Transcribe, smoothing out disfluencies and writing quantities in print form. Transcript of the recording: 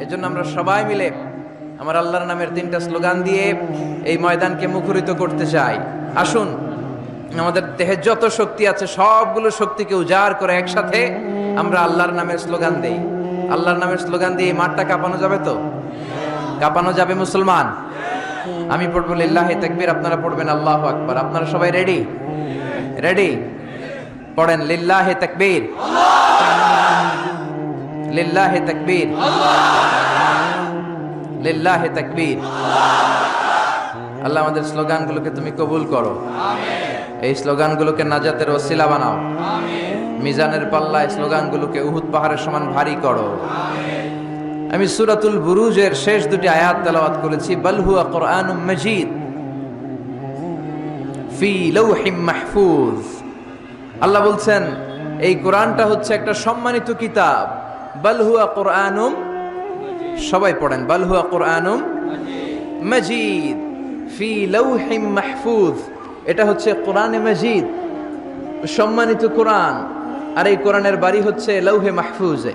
এজন্য আমরা সবাই মিলে আমার আল্লাহর নামের 3টা স্লোগান দিয়ে এই ময়দানকে মুখরিত করতে চাই। আসুন, আমাদের দেহে যত শক্তি আছে সবগুলো শক্তিকে উজাড় করে একসাথে আমরা আল্লাহর নামের স্লোগান দেই। আল্লাহর নামের স্লোগান দিয়ে এই মাঠটা কাঁপানো যাবে তো? কাঁপানো যাবে মুসলমান? আমি পড়বো লিল্লাহি তাকবীর, আপনারা পড়বেন আল্লাহু আকবার। আপনারা সবাই রেডি? রেডি? পড়েন লিল্লাহি তাকবীর, লিল্লাহি তাকবীর, লিল্লাহি তাকবীর। আল্লাহ আমাদের স্লোগানগুলোকে তুমি কবুল করো, এই স্লোগানগুলোকে নাজাতের ওসিলা বানাও, মিজানের পাল্লায় স্লোগানগুলোকে উহুদ পাহাড়ের সমান ভারী করো। আমি সূরাতুল বুরুজের শেষ 2টি আয়াত তেলাওয়াত করেছি। বাল হুয়া কুরআনুম মাজিদ ফি লাওহিম মাহফুজ। আল্লাহ বলছেন এই কোরআনটা হচ্ছে একটা সম্মানিত কিতাব। বাল হুয়া কুরআনুম, সবাই পড়েন, বাল হুয়া কুরআনুম মাজিদ ফি লাওহিম মাহফুজ। এটা হচ্ছে কোরআনে মাজিদ, সম্মানিত কোরআন। আর এই কোরআনের বাড়ি হচ্ছে লৌহে মাহফুজে।